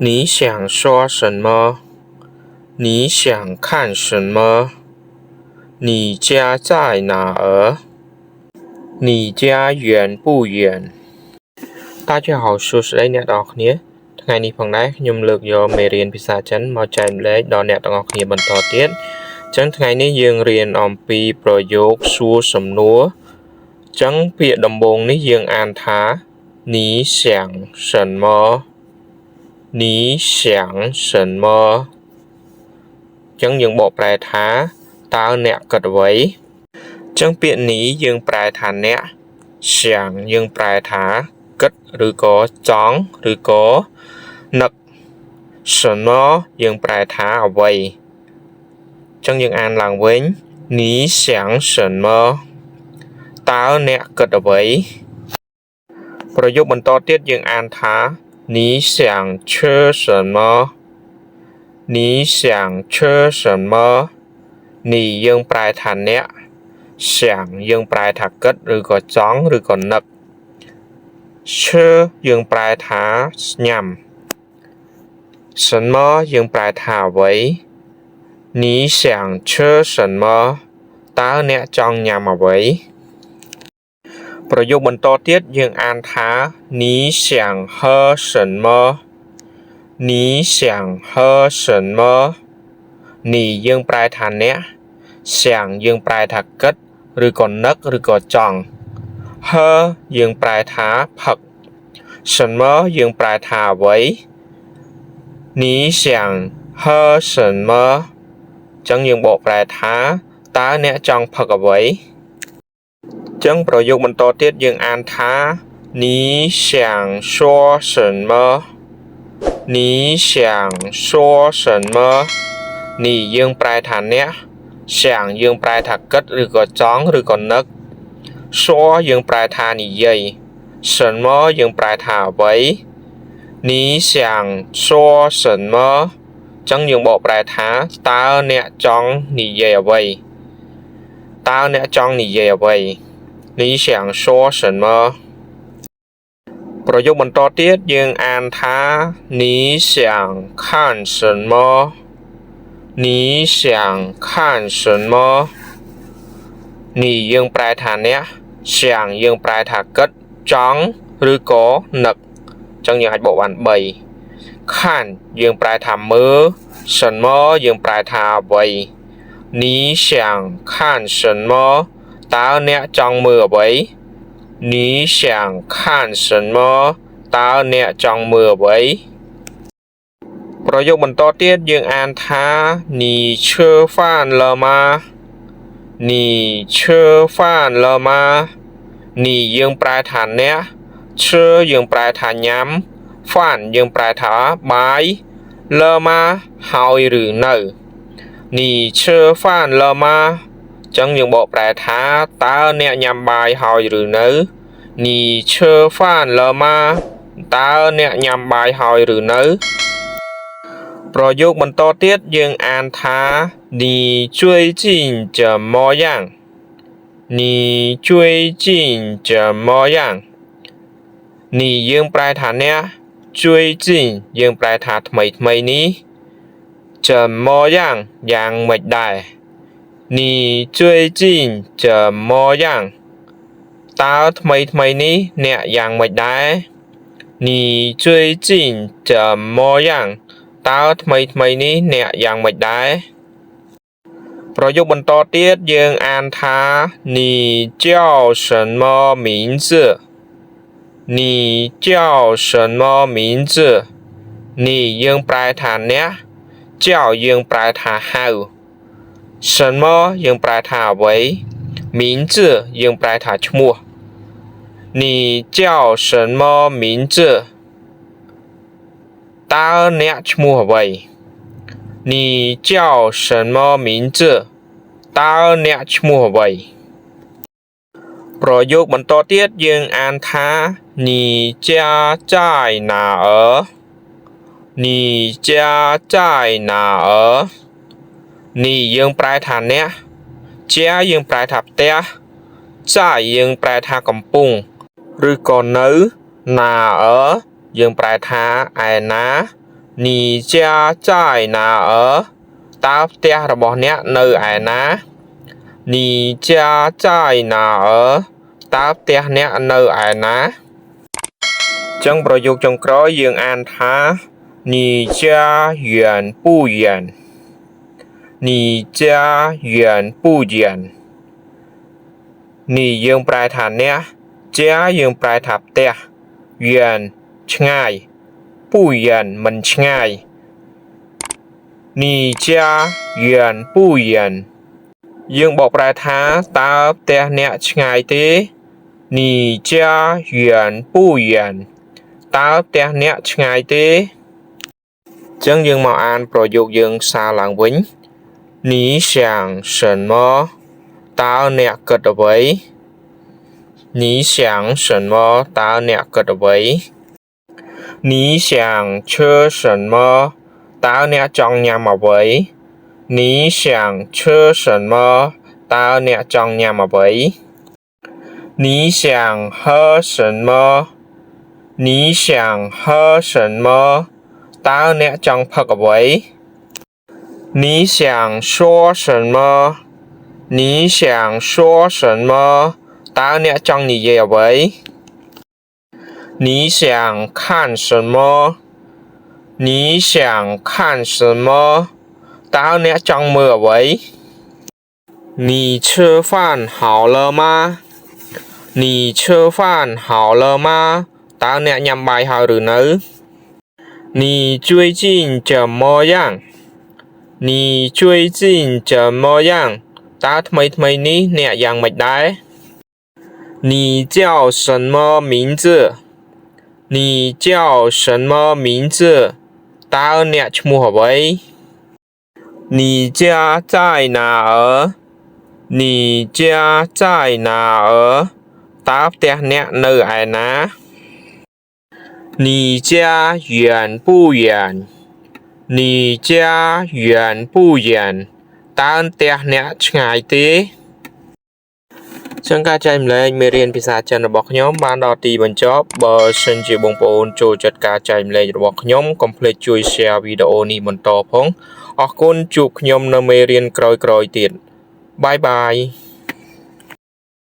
你想说什么？你想看什么？你家在哪儿？你家远不远？大家好សួស្តីអ្នកទាំងអស់គ្នាថ្ងៃនេះផងដែរខ្ញុំលើកយកមេរៀនភាសាចិនមកចែកម្លែកដល់អ្នកទាំងអស់គ្នាបន្តទៀតអញ្ចឹងថ្ងៃនេះយើងរៀនអំពីប្រយោគសួរសំណួរអញ្ចឹងពាក្យដំបូងនេះយើងអានថា你想什么你想什么អញ្ចឹងយើងបកប្រែថាតើអ្នកគិតអ្វីអញ្ចឹងពាក្យនេះយើងប្រែថាអ្នក想យើងប្រែថាគិតឬក៏ចង់ឬក៏នឹក什么យើងប្រែថាអ្វីអញ្ចឹងយើងអានឡើងវិញ你想什么តើអ្នកគិតអ្វីប្រយោគបន្តទៀតយើងអានថា你想吃什么你想吃什么你យើងប្រែថាអ្នក想យើងប្រែថាគិតឬក៏ចង់ឬក៏នឹកឈើយើងប្រែថាញ៉ាំ什么យើងប្រែថាអ្វី你想吃什么តើអ្នកចង់ញ៉ាំអ្វីប្រយោគបន្តទៀតយើងអានថា你想喝什么你想喝什么你យើងប្រែថាអ្នក想យើងប្រែថាគិតឬក៏នឹកឬក៏ចង់喝យើងប្រែថាផឹក什么យើងប្រែថាអ្វី你想喝什么ចឹងយើងបកប្រែថាតើអ្នកចង់ផឹកអ្វីចឹងប្រយោគបន្តទៀតយើងអានថា你想说什么你想说什么你យើងប្រែថាអ្នក想យើងប្រែថាគិតឬក៏ចង់ឬក៏នឹក说យើងប្រែថានិយាយ什么យើងប្រែថាអ្វី你想说什么ចឹងយើងបកប្រែថាតើអ្នកចង់និយាយអ្វីតើអ្នកចង់និយាយអ្វី你想说什么ប្រយោគបន្តទៀតយើងអានថា你想看什么你想看什么你យើងប្រែថាអ្នក想យើងប្រែថាគិតចង់ឬក៏នឹកអញ្ចឹងយើងអាចបកបាន3ខានយើងប្រែថាមើល什么យើងប្រែថាអ្វី你想看什么តើអ្នកចង់មើលអ្វី你想看什么តើអ្នកចង់មើលអ្វីប្រយោគបន្តទៀតយើងអានថា你吃饭了吗你吃饭了吗你យើងប្រែថាអ្នកឈើយើងប្រែថាញ៉ាំហ្វានយើងប្រែថាបាយលើម៉ាហើយឬនៅ你吃饭了吗ចឹងយើងបកប្រែថាតើអ្នកញ៉ាំបាយហើយឬនៅ你吃饭了吗តើអ្នកញ៉ាំបាយហើយឬនៅប្រយោគបន្តទៀតយើងអានថា你最近怎么样你最近怎么样你យើងប្រែថាអ្នក最近យើងប្រែថាថ្មីនេះ怎么样យ៉ាងម៉េចដែរ你最近怎么样តើថ្មីនេះអ្នកយ៉ាងម៉េចដែរ你最近怎么样តើថ្មីនេះអ្នកយ៉ាងម៉េចដែរប្រយោគបន្តទៀតយើងអានថា你叫什么名字你叫什么名字你យើងប្រែថាអ្នក叫យើងប្រែថាហៅ什么យើងប្រែថាអ្វី名字យើងប្រែថាឈ្មោះ你叫什么名字តើអ្នកឈ្មោះអ្វី你叫什么名字តើអ្នកឈ្មោះអ្វីប្រយោគបន្តទៀតយើងអានថា你家在哪儿你家在哪儿你យើងប្រែថាអ្នកជាយើងប្រែថាផ្ទះចាយយើងប្រែថាកំពុងឬក៏នៅណាយើងប្រែថាឯណា你家在哪儿ตาផ្ទះរបស់អ្នកនៅឯណា你家在哪儿តើផ្ទះអ្នកនៅឯណាចឹងប្រយោគចុងក្រោយយើងអានថា你家远不远你家远不远นี่យើងប្រែថាអ្នកជាយើងប្រែថាផ្ទះ远ឆ្ងាយ不远មិនឆ្ងាយ你家远不远យើងបកប្រែថាតើផ្ទះអ្នកឆ្ងាយទេ你家远不远តើផ្ទះអ្នកឆ្ងាយទេចឹងយើងមកអានប្រយោគយើងសារឡើងវិញ你想什么តើអ្នកគិតអ្វី你想什么តើអ្នកគិតអ្វី你想吃什么តើអ្នកចង់ញ៉ាំអ្វី你想吃什么តើអ្នកចង់ញ៉ាំអ្វី你想喝什么你想喝什么តើអ្នកចង់ផឹកអ្វី你想说什么你想说什么តើអ្នកចង់និយាយអ្វី你想看什么你想看什么តើអ្នកចង់មើលអ្វី你吃饭好了吗你吃饭好了吗តើអ្នកញ៉ាំបាយហើយឬនៅ你最近怎么样你最近怎么样តើថ្មីនេះអ្នកយ៉ាងម៉េចដែរ你叫什么名字你叫什么名字តើអ្នកឈ្មោះអ្វី你家在哪儿你家在哪儿តើផ្ទះអ្នកនៅឯណា你家远不远你家远不远តើផ្ទះអ្នកឆ្ងាយទេចឹងការចែកម្លែកមេរៀនភាសាចិនរបស់ខ្ញុំបានដល់ទីបញ្ចប់បើសិនជាបងប្អូនចូលចិត្តការចែកម្លែករបស់ខ្ញុំកុំភ្លេចជួយ share វីដេអូនេះបន្តផងអរគុណជួបខ្ញុំនៅមេរៀនក្រោយៗទៀតបាយបាយ